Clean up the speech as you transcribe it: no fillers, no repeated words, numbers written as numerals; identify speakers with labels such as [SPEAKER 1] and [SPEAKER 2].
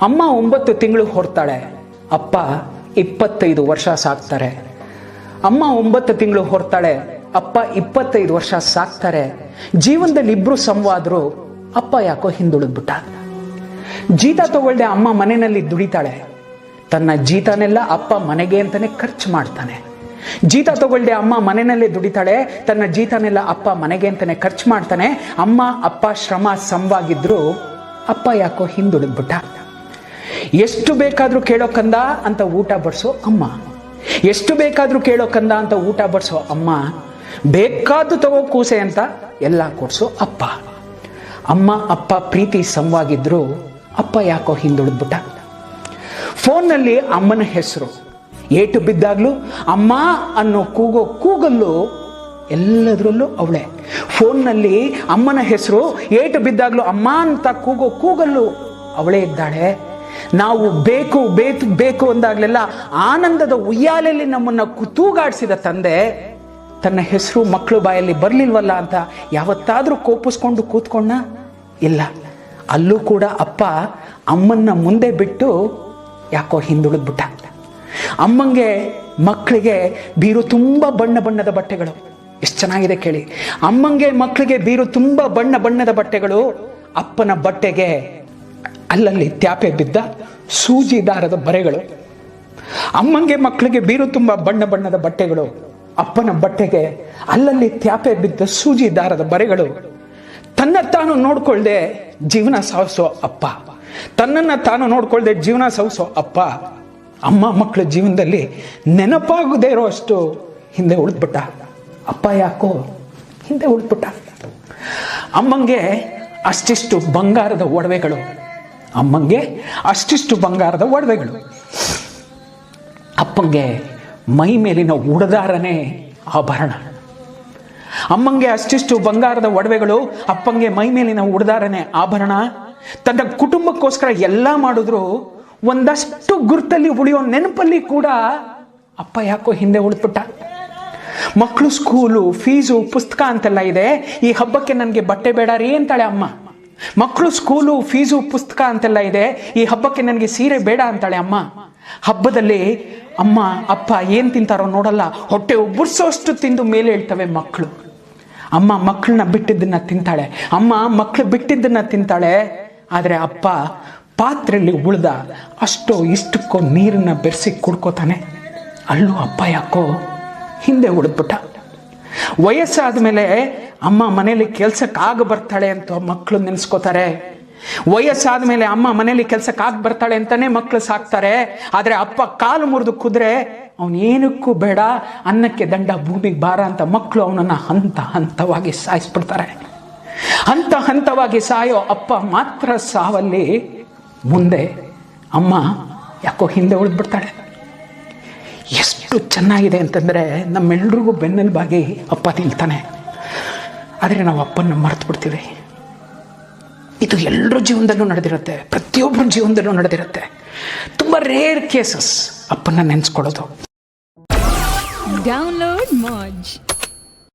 [SPEAKER 1] ಅಮ್ಮ 9 ತಿಂಗಳು ಹೊರ್ತಾಳೆ, ಅಪ್ಪ 25 ವರ್ಷ ಸಾಕ್ತಾರೆ. ಅಮ್ಮ 9 ತಿಂಗಳು ಹೊರ್ತಾಳೆ, ಅಪ್ಪ 25 ವರ್ಷ ಸಾಕ್ತಾರೆ. ಜೀವನದಲ್ಲಿ ಇಬ್ರು ಸಮವಾದ್ರು, ಅಪ್ಪ ಯಾಕೋ ಹಿಂದುಳಿದ್ಬಿಟ್ಟ. ಜೀತ ತಗೊಳ್ದೆ ಅಮ್ಮ ಮನೆಯಲ್ಲಿ ದುಡಿತಾಳೆ, ತನ್ನ ಜೀತನೆಲ್ಲ ಅಪ್ಪ ಮನೆಗೆ ಅಂತಾನೆ ಖರ್ಚು ಮಾಡ್ತಾನೆ. ಜೀತ ತಗೊಳ್ದೆ ಅಮ್ಮ ಮನೆಯಲ್ಲೇ ದುಡಿತಾಳೆ, ತನ್ನ ಜೀತನೆಲ್ಲ ಅಪ್ಪ ಮನೆಗೆ ಅಂತಾನೆ ಖರ್ಚು ಮಾಡ್ತಾನೆ. ಅಮ್ಮ ಅಪ್ಪ ಶ್ರಮ ಸಮವಾಗಿದ್ರು, ಅಪ್ಪ ಯಾಕೋ ಹಿಂದುಳಿದ್ಬಿಟ್ಟ. ಎಷ್ಟು ಬೇಕಾದ್ರೂ ಕೇಳೋ ಕಂದ ಅಂತ ಊಟ ಬಡಿಸೋ ಅಮ್ಮ, ಎಷ್ಟು ಬೇಕಾದ್ರೂ ಕೇಳೋ ಕಂದ ಅಂತ ಊಟ ಬಡಿಸೋ ಅಮ್ಮ, ಬೇಕಾದ್ದು ತಗೋ ಕೂಸೆ ಅಂತ ಎಲ್ಲ ಕೊಡ್ಸೋ ಅಪ್ಪ. ಅಮ್ಮ ಅಪ್ಪ ಪ್ರೀತಿ ಸಮವಾಗಿದ್ರು, ಅಪ್ಪ ಯಾಕೋ ಹಿಂದುಳಿದ್ಬಿಟ್ಟ. ಫೋನ್ನಲ್ಲಿ ಅಮ್ಮನ ಹೆಸರು ಏಟು ಬಿದ್ದಾಗ್ಲೂ ಅಮ್ಮ ಅನ್ನೋ ಕೂಗೋ ಕೂಗಲ್ಲು ಎಲ್ಲದರಲ್ಲೂ ಅವಳೆ. ಫೋನ್ನಲ್ಲಿ ಅಮ್ಮನ ಹೆಸರು ಏಟು ಬಿದ್ದಾಗ್ಲೂ ಅಮ್ಮ ಅಂತ ಕೂಗೋ ಕೂಗಲ್ಲು ಅವಳೇ ಇದ್ದಾಳೆ. ನಾವು ಬೇಕು ಬೇಕು ಬೇಕು ಅಂದಾಗ್ಲೆಲ್ಲ ಆನಂದದ ಉಯ್ಯಾಲೆಯಲ್ಲಿ ನಮ್ಮನ್ನ ತೂಗಾಡಿಸಿದ ತಂದೆ ತನ್ನ ಹೆಸರು ಮಕ್ಕಳು ಬಾಯಲ್ಲಿ ಬರ್ಲಿಲ್ವಲ್ಲ ಅಂತ ಯಾವತ್ತಾದ್ರೂ ಕೋಪಿಸ್ಕೊಂಡು ಕೂತ್ಕೊಂಡ? ಇಲ್ಲ. ಅಲ್ಲೂ ಕೂಡ ಅಪ್ಪ ಅಮ್ಮನ್ನ ಮುಂದೆ ಬಿಟ್ಟು ಯಾಕೋ ಹಿಂದುಳಿದ್ಬಿಟ್ಟ. ಅಮ್ಮಂಗೆ ಮಕ್ಕಳಿಗೆ ಬೀರು ತುಂಬ ಬಣ್ಣ ಬಣ್ಣದ ಬಟ್ಟೆಗಳು. ಎಷ್ಟು ಚೆನ್ನಾಗಿದೆ ಕೇಳಿ. ಅಮ್ಮಂಗೆ ಮಕ್ಕಳಿಗೆ ಬೀರು ತುಂಬ ಬಣ್ಣ ಬಣ್ಣದ ಬಟ್ಟೆಗಳು, ಅಪ್ಪನ ಬಟ್ಟೆಗೆ ಅಲ್ಲಲ್ಲಿ ತ್ಯಾಪೆ ಬಿದ್ದ ಸೂಜಿ ದಾರದ ಬರೆಗಳು. ಅಮ್ಮಂಗೆ ಮಕ್ಕಳಿಗೆ ಬೀರು ತುಂಬ ಬಣ್ಣ ಬಣ್ಣದ ಬಟ್ಟೆಗಳು, ಅಪ್ಪನ ಬಟ್ಟೆಗೆ ಅಲ್ಲಲ್ಲಿ ತ್ಯಾಪೆ ಬಿದ್ದ ಸೂಜಿ ದಾರದ ಬರೆಗಳು. ತನ್ನ ತಾನು ನೋಡ್ಕೊಳ್ದೆ ಜೀವನ ಸಾಗಿಸೋ ಅಪ್ಪ, ತನ್ನನ್ನು ತಾನು ನೋಡ್ಕೊಳ್ದೆ ಜೀವನ ಸಾಗಿಸೋ ಅಪ್ಪ, ಅಮ್ಮ ಮಕ್ಕಳ ಜೀವನದಲ್ಲಿ ನೆನಪಾಗದೇ ಇರೋ ಅಷ್ಟು ಹಿಂದೆ ಉಳಿದ್ಬಿಟ್ಟ. ಅಪ್ಪ ಯಾಕೋ ಹಿಂದೆ ಉಳಿದ್ಬಿಟ್ಟ. ಅಮ್ಮಂಗೆ ಅಷ್ಟಿಷ್ಟು ಬಂಗಾರದ ಒಡವೆಗಳು, ಅಮ್ಮಂಗೆ ಅಷ್ಟಿಷ್ಟು ಬಂಗಾರದ ಒಡವೆಗಳು, ಅಪ್ಪಂಗೆ ಮೈ ಮೇಲಿನ ಉಡದಾರನೇ ಆಭರಣ. ಅಮ್ಮಂಗೆ ಅಷ್ಟಿಷ್ಟು ಬಂಗಾರದ ಒಡವೆಗಳು, ಅಪ್ಪಂಗೆ ಮೈ ಮೇಲಿನ ಉಡದಾರನೇ ಆಭರಣ. ತನ್ನ ಕುಟುಂಬಕ್ಕೋಸ್ಕರ ಎಲ್ಲ ಮಾಡಿದ್ರು ಒಂದಷ್ಟು ಗುರ್ತಲ್ಲಿ ಉಳಿಯೋ ನೆನಪಲ್ಲಿ ಕೂಡ ಅಪ್ಪ ಯಾಕೋ ಹಿಂದೆ ಉಳಿದ್ಬಿಟ್ಟ. ಮಕ್ಕಳು ಸ್ಕೂಲು ಫೀಸು ಪುಸ್ತಕ ಅಂತೆಲ್ಲ ಇದೆ, ಈ ಹಬ್ಬಕ್ಕೆ ನನಗೆ ಬಟ್ಟೆ ಬೇಡ ರೀ ಅಂತಾಳೆ ಅಮ್ಮ. ಮಕ್ಕಳು ಸ್ಕೂಲು ಫೀಸು ಪುಸ್ತಕ ಅಂತೆಲ್ಲ ಇದೆ, ಈ ಹಬ್ಬಕ್ಕೆ ನನಗೆ ಸೀರೆ ಬೇಡ ಅಂತಾಳೆ ಅಮ್ಮ. ಹಬ್ಬದಲ್ಲಿ ಅಮ್ಮ ಅಪ್ಪ ಏನು ತಿಂತಾರೋ ನೋಡಲ್ಲ, ಹೊಟ್ಟೆ ಉಬ್ಬರ್ಸೋಷ್ಟು ತಿಂದು ಮೇಲೆ ಹೇಳ್ತವೆ ಮಕ್ಕಳು. ಅಮ್ಮ ಮಕ್ಕಳನ್ನ ಬಿಟ್ಟಿದ್ದನ್ನ ತಿಂತಾಳೆ, ಅಮ್ಮ ಮಕ್ಕಳು ಬಿಟ್ಟಿದ್ದನ್ನ ತಿಂತಾಳೆ. ಆದರೆ ಅಪ್ಪ ಪಾತ್ರೆಯಲ್ಲಿ ಉಳ್ದ ಅಷ್ಟೋ ಇಷ್ಟಕ್ಕೋ ನೀರನ್ನ ಬೆರೆಸಿ ಕುಡ್ಕೋತಾನೆ. ಅಲ್ಲೂ ಅಪ್ಪ ಯಾಕೋ ಹಿಂದೆ ಉಳಿದ್ಬಿಟ್ಟ. ವಯಸ್ಸಾದ ಮೇಲೆ ಅಮ್ಮ ಮನೇಲಿ ಕೆಲ್ಸಕ್ಕಾಗ ಬರ್ತಾಳೆ ಅಂತ ಮಕ್ಕಳು ನೆನೆಸ್ಕೋತಾರೆ. ವಯಸ್ಸಾದ ಮೇಲೆ ಅಮ್ಮ ಮನೇಲಿ ಕೆಲ್ಸಕ್ಕಾಗ ಬರ್ತಾಳೆ ಅಂತಾನೆ ಮಕ್ಕಳು ಸಾಕ್ತಾರೆ. ಆದರೆ ಅಪ್ಪ ಕಾಲು ಮುರಿದು ಕುದ್ರೆ ಅವನೇನಕ್ಕೂ ಬೇಡ, ಅನ್ನಕ್ಕೆ ದಂಡ ಭೂಮಿಗೆ ಭಾರ ಅಂತ ಮಕ್ಕಳು ಅವನನ್ನ ಹಂತ ಹಂತವಾಗಿ ಸಾಯಿಸ್ಬಿಡ್ತಾರೆ. ಹಂತ ಹಂತವಾಗಿ ಸಾಯೋ ಅಪ್ಪ ಮಾತ್ರ ಸಾವಲ್ಲಿ ಮುಂದೆ ಅಮ್ಮ ಯಾಕೋ ಹಿಂದೆ ಉಳಿದ್ಬಿಡ್ತಾಳೆ. ಎಷ್ಟು ಚೆನ್ನಾಗಿದೆ ಅಂತಂದರೆ ನಮ್ಮೆಲ್ರಿಗೂ ಬೆನ್ನೆಲುಬಾಗಿ ಅಪ್ಪ ನಿಲ್ತಾನೆ. ಆದರೆ ನಾವು ಅಪ್ಪನ ಮರೆತು ಬಿಡ್ತೀವಿ. ಇದು ಎಲ್ಲರ ಜೀವನದಲ್ಲೂ ನಡೆದಿರುತ್ತೆ, ಪ್ರತಿಯೊಬ್ಬರ ಜೀವನದಲ್ಲೂ ನಡೆದಿರುತ್ತೆ. ತುಂಬ ರೇರ್ ಕೇಸಸ್ ಅಪ್ಪನ ನೆನೆಸ್ಕೊಳ್ಳೋದು.
[SPEAKER 2] ಡೌನ್ಲೋಡ್ ಮಾಜ್.